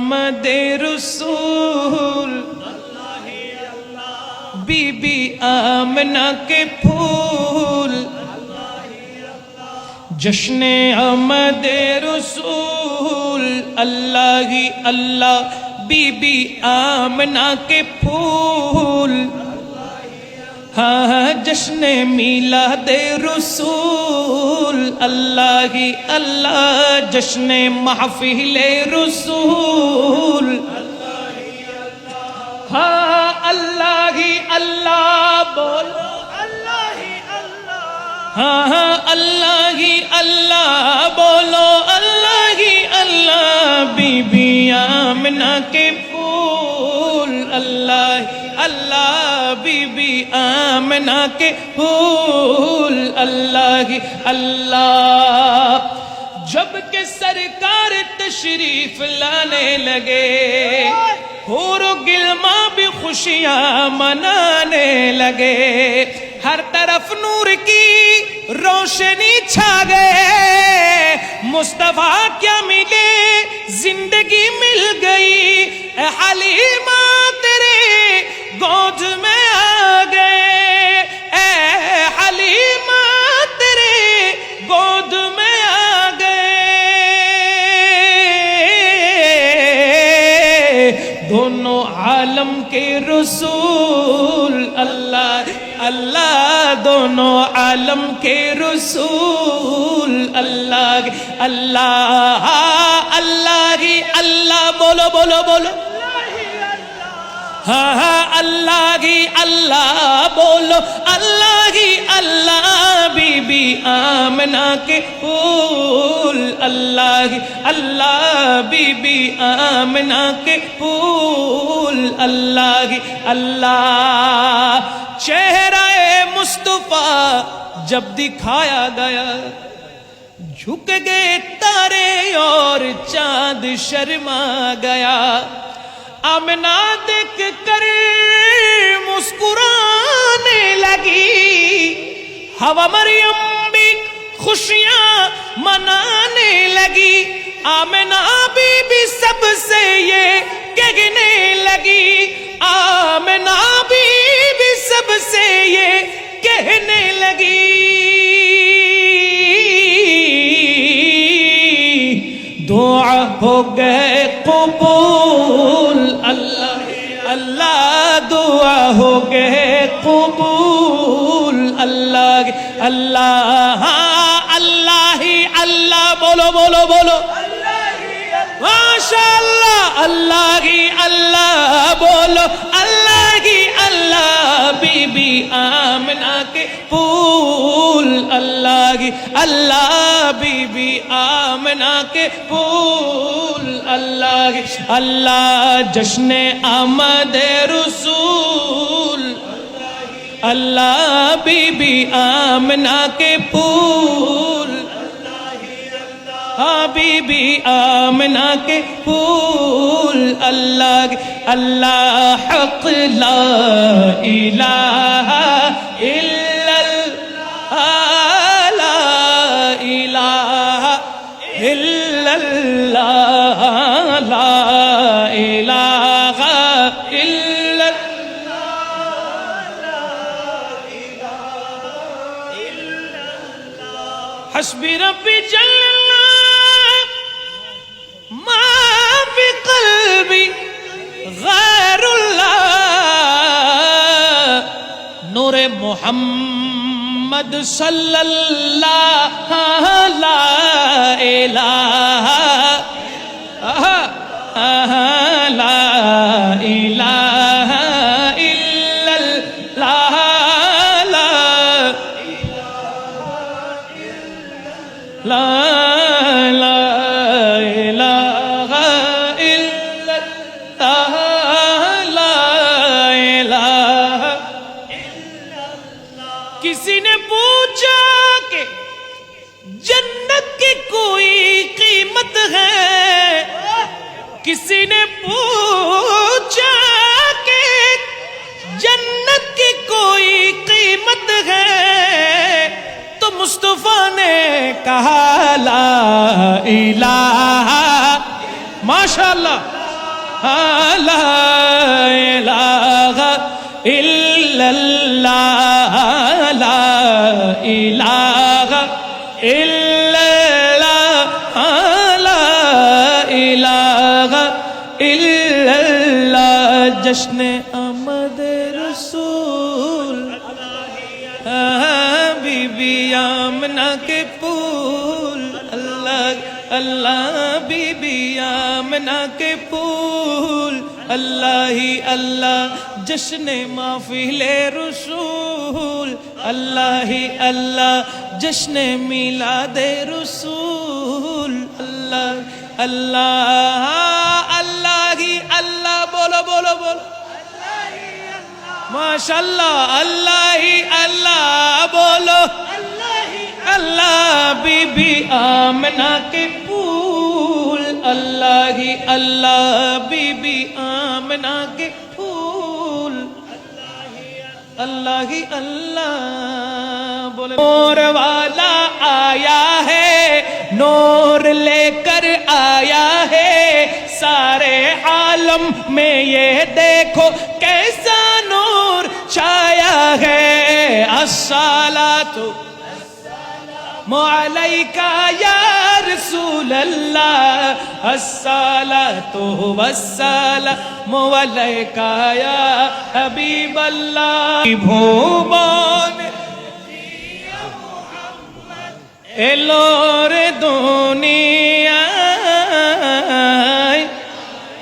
آمد رسول بی بی آمنہ کے پھول جشن آمد رسول اللہ ہی اللہ بی بی آمنہ کے پھول ہاں جشن میلاد رسول اللہ ہی اللہ جشن محفل رسول ہاں اللہ ہی اللہ بولو ہاں اللہ ہی اللہ بولو اللہ ہی اللہ بی بی آمنہ کے پھول اللہ اللہ بی بی آمنہ کے پھول اللہ ہی اللہ جب کہ سرکار تشریف لانے لگے حور و غلمان بھی خوشیاں منانے لگے ہر طرف نور کی روشنی چھا گئے مصطفیٰ کیا ملے زندگی مل گئی اے حلیمہ تیرے گود میں آ گئے اے حلیمہ تیرے گود میں آ گئے دونوں عالم کے رسول اللہ اللہ دونوں عالم کے رسول اللہ اللہ اللہ ہی اللہ بولو بولو بولو ہاں ہاں اللہ ہی اللہ بولو اللہ ہی اللہ بی بی آمنہ کے پھول اللہ ہی اللہ بی بی آمنہ کے پھول اللہ ہی اللہ چہرہ مصطفیٰ جب دکھایا گیا جھک گئے تارے اور چاند شرما گیا آمنہ دیکھ کر مسکرانے لگی ہوا مریم بھی خوشیاں منانے لگی آمنہ بی بی سب سے یہ کہنے لگی آمنہ بی بی سب سے یہ کہنے لگی دعا ہو گئے قبول اللہ اللہ دعا ہو گئے قبول اللہ اللہ اللہ ہی اللہ بولو بولو بولو ماشاء اللہ اللہ ہی اللہ بولو اللہ ہی اللہ بی بی آمنہ کے پھول اللہ ہی اللہ بی بی آمنہ کے پھول اللہ ہی اللہ جشن آمد رسول اللہ بی بی آمنہ کے پھول بی بی آمنہ کے پھول اللہ اللہ حق لا الہ الا اللہ لا الہ الا اللہ لا الہ الا اللہ حسبی ربی جل قلبی غیر اللہ نور محمد صلی اللہ لا الہ لا الہ الا اللہ لا کسی نے پوچھا کہ جنت کی کوئی قیمت ہے کسی نے پوچھا کہ جنت کی کوئی قیمت ہے تو مصطفیٰ نے کہا لا الہ ماشاءاللہ লা ইলাহা ইল্লাল্লাহ লা ইলাহা ইল্লাল্লাহ লা ইলাহা ইল্লাল্লাহ জশ্নে আমদ রসূল बीबी आमना के फूल अल्लाह अल्लाह बीबी आमना के फूल अल्लाह ही अल्लाह जश्न महफिले रसूल अल्लाह ही अल्लाह जश्न मिलादे रसूल अल्लाह अल्लाह अल्लाह ही अल्लाह बोलो बोलो बोलो माशाल्लाह अल्लाह ही अल्लाह बोलो अल्लाह बीबी आमना के फूल अल्लाह ही अल्लाह बीबी आमना के फूल अल्लाह ही अल्लाह बोले नूर वाला आया है नूर लेकर आया है सारे आलम में ये देखो कैसा नूर छाया है अस्सलातु अलैका या रसूल अल्लाह अस्सलातु वस्सलामु अलैका या हबीब अल्लाह भुवन एलोर दुनिया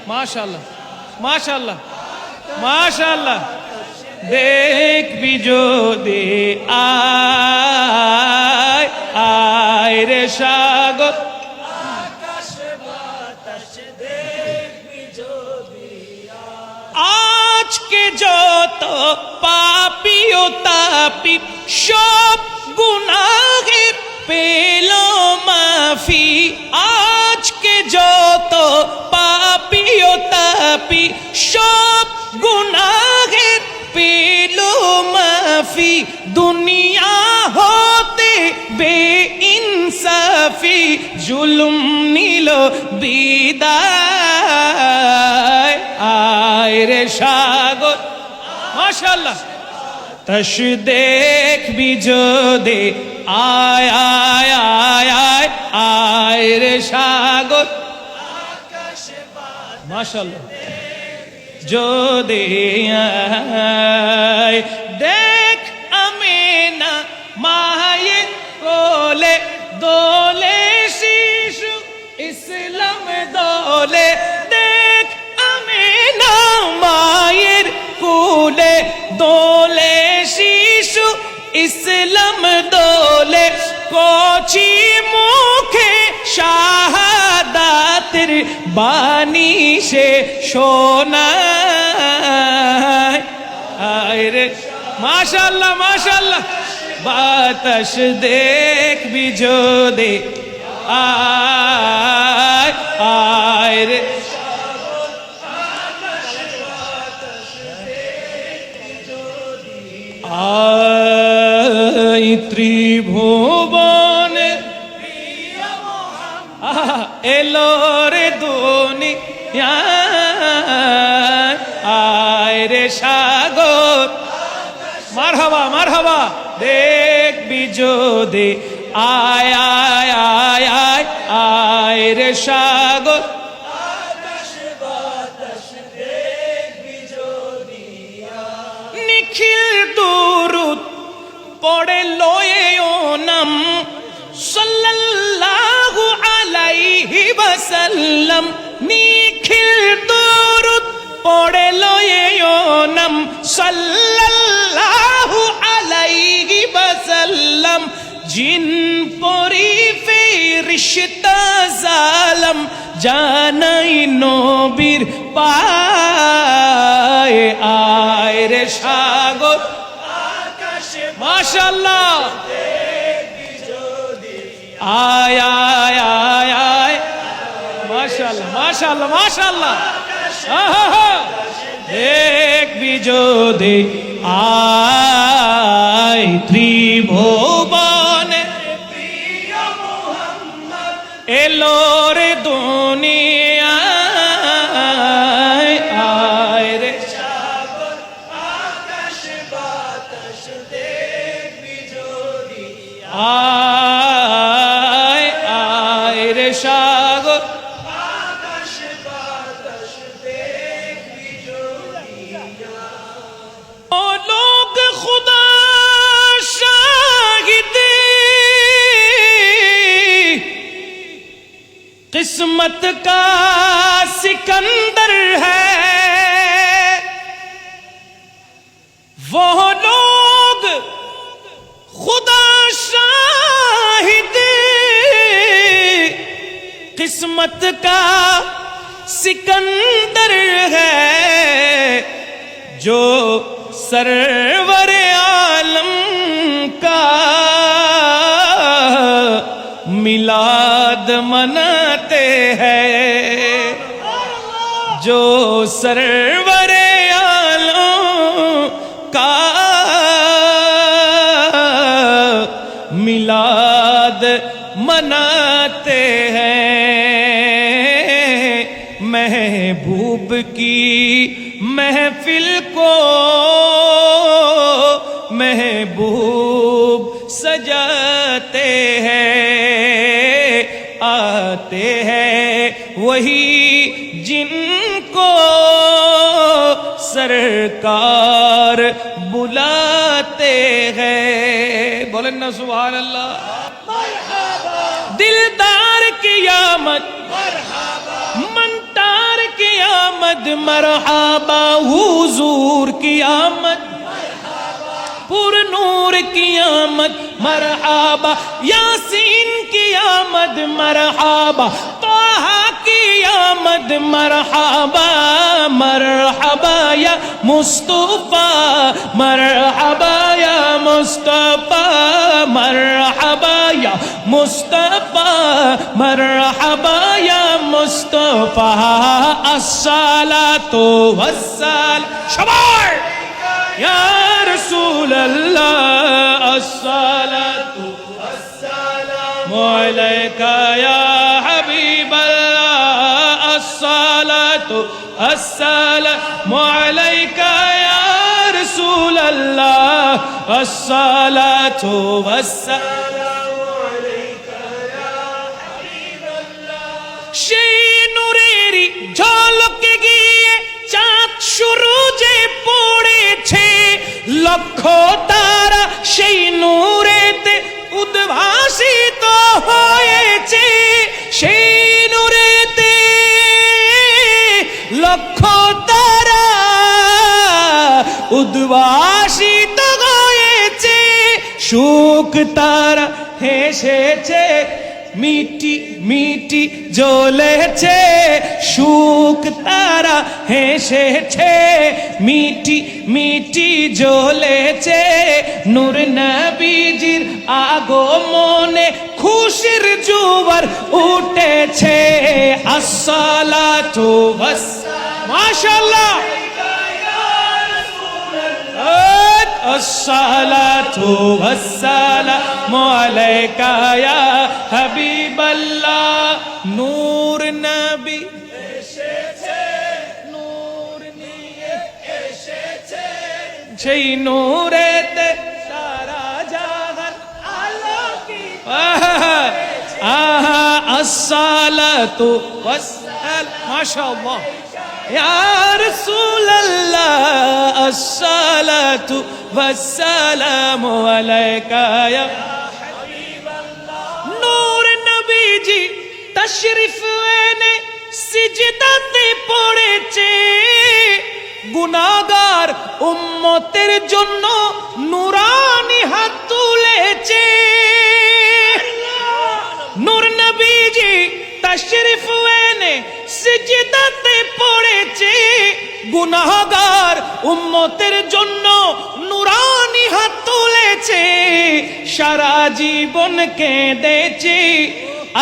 माशाल्लाह माशाल्लाह माशाल्लाह देख भी जो दे आय आय रे सागो आकाश बातास देख भी जो दिया आज के जो तो पापी ओ तापी सब गुनाहेर पेलो माफी आज के जो तो पापी ओ तापी सब गुनाहेर पेलो माफी दुनिया होते बेइंसाफी जुल्म नीलो बिदाय आय रे सागो माशाल्लाह तश देख भी जो दे आय आय आय आय आय रे सागो माशाल्लाह जो दे आय देख अमीना माये कोले दोले शिशु इस्लाम दोले देख अमीना मायर कोले दोले शिशु इस्लाम दोले कोची मुखे शाहादातेर बानी से शोना आयरे माशाल्लाह माशाल्लाह बातास देख भी जो दे आय आयरे आय त्रिभुवन एलोर दुनिया आय रे सागोर मारहबा मारहबा देख भी जो दे आय आय आय आय आय रे सागोर निखिल दुरूद पड़े लोए ओ नम सल्लल्लाहु अलैहि वसल्लम निखिल दुरूद पड़े लोए ओ नम सल्लल्लाहु अलैहि वसल्लम जिन परी फेरिश्ता जालम জানাই নবীর পায়ে আয় রে সাগর আকাশে মাশাআল্লাহ আয় আয় আয় আয় মাশাআল্লাহ মাশাআল্লাহ মাশাআল্লাহ দেখবি যদি আয় ত্রিভুবনে এলো রে দুনিয়া किस्मत का सिकंदर है वो लोग खुदा शाहिद किस्मत का सिकंदर है जो सरवर आलम का मिलाद मनाते हैं जो सरवर आलम का मिलाद मनाते हैं महबूब की महफिल को महबूब सजाते हैं आते हैं वही जिनको सरकार बुलाते हैं बोले ना सुभान अल्लाह दिलदार की आमद मनतार की आमद मरहबा हुजूर की आमद पुर नूर की आमद मरहबा यासीन की आमद मरहबा ताहा की आमद मरहबा मरहबा या मुस्तफा मरहबा या मुस्तफा मरहबा या मुस्तफा मरहबा या मुस्तफा अस्सलातु वस्सलाम शबार या रसूल अल्लाह अस्सलातु वस्सलामु अलैका या हबीब अल्लाह अस्सलातु वस्सलामु अलैका या रसूल अल्लाह अस्सलातु वस्सलामु अलैका या हबीब अल्लाह সেই নূরেরই ঝলকে গিয়ে চাঁদ সূরজে পড়েছে লক্ষ তারা সেই নূরেতে উদ্ভাসিত হয়েছে সেই নূরেতে লক্ষ তারা উদ্ভাসিত হয়েছে সুখ তারা হেসেছে মিটি মিটি জ্বলেছে সুখ তারা হেসেছে মিটি মিটি জ্বলেছে নূর নবীজির আগমনে খুশির জোয়ার উঠেছে আসসালাতু ওয়াসসালাম মাশাআল্লাহ अस्सलातु वस्सलामु अलैका या हबीब अल्लाह नूर नबी এসেছে নূর নিয়ে এসেছে সেই নূরেতে সারা জাহান আলোকিত আহা আসসালাতু ওয়াসসালাম মাশাআল্লাহ या रसूल अल्लाह अस्सलातु वस्सलामु अलैका या हबीब अल्लाह नूर नबी जी तशरीफ एने সিজদাতে পড়েছে গুনাহগার উম্মতের জন্য নূরানি হাত তুলেছে নূর নবীজি तशरीफ एने সিজদাতে পড়েছে গুনাহগার উম্মতের জন্য নূরানি হাত তুলেছে সারা জীবন কেঁদেছে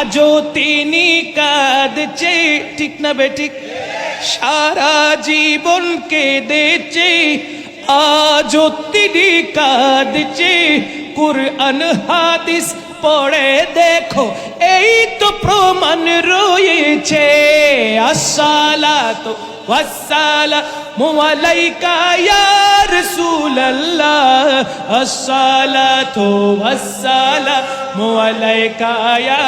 আজও তিনি কাঁদছে ঠিক না বেঠিক সারা জীবন কেঁদেছে আজও তিনি কাঁদছে কুরআন হাদিস পড়ে দেখো এই তো প্রমাণ রয়েছে আসসালাতু ওয়াসসালামু আলাইকা ইয়া রাসূলুল্লাহ আসসালাতু ওয়াসসালামু আলাইকা ইয়া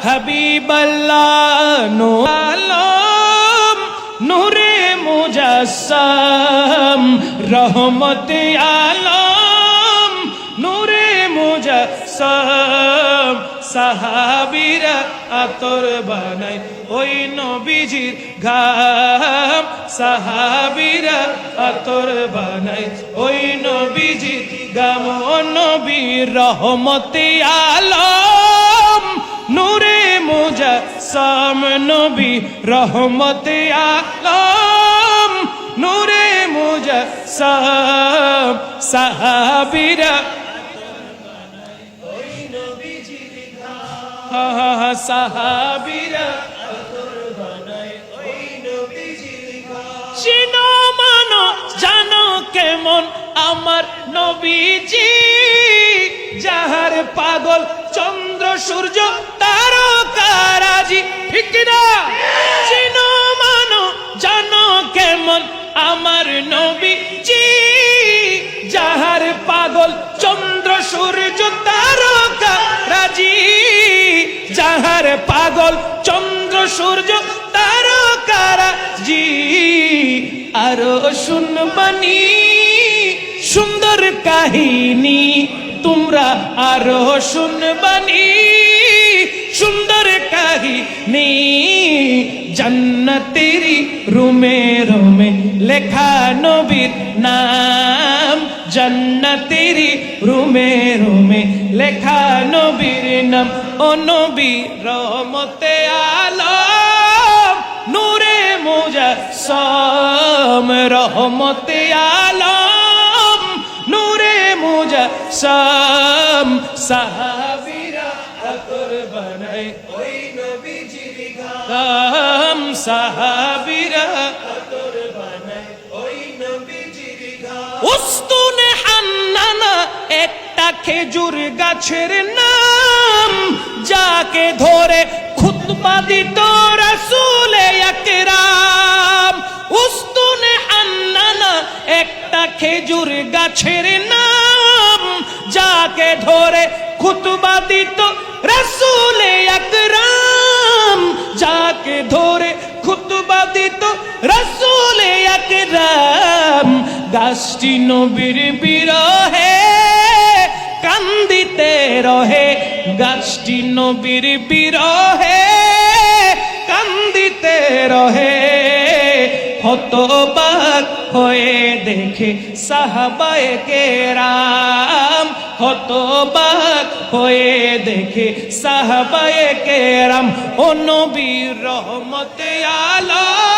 হাবিবাল্লাহ নূর আলম নূরে মুজাসসাম রহমতে আলম নূরে মুজাসসাম সাহাবীরা আতর বানায় ওই নবীজির ঘাম সাহাবীরা আতর বানায় ওই নবীজির গাম ও নবীর রহমতে আলম নূরে মুজাসসাম নবী রহমতে আলম নূরে মুজাসসাম সাহাবীরা সাহাবীরা চিনো মানো জানো কেমন আমার নবীজি যাহার পাগল চন্দ্র সূর্য তারকারাজি ঠিক না চিনো মানো জানো কেমন আমার নবীজি যাহার পাগল চন্দ্র সূর্য তারকারাজি যাহার পাগল চন্দ্র সূর্য তারকারাজি আরো শুনবানি সুন্দর কাহিনী তোমরা আরো শুনবানি সুন্দর কাহিনী জান্নাতেরি রুমে রুমে লেখা নবীর নাম জান্নাতেরি রুমে রুমে লেখা নবীর নাম ও নবী রহমতে আলম নূরে মুজাসসাম রহমতে আলম নূরে মুজাসসাম সাহাবীরা আতর বানায় ওই নবীজির ঘাম সাহাবীরা আতর বানায় ওই নবীজির ঘাম উস্তুনে হান্নানা একটা খেজুর গাছের নাম যাকে ধরে খুতবা দিত রাসূল আকরাম উস্তুনে হান্নানা একটা খেজুর গাছের নাম যাকে ধরে খুতবা দিত রাসূল আকরাম যাকে ধরে খুতবা দিত রাসূল আকরাম গাছটি নবীর বিরহে কান্দিতে রহে গাছটি নবীর বিরহে কান্দিতে রহে হতবাক হয়ে দেখে সাহাবায়ে কেরাম হতবাক হয়ে দেখে সাহাবায়ে কেরাম ও নবীর রহমতে আলম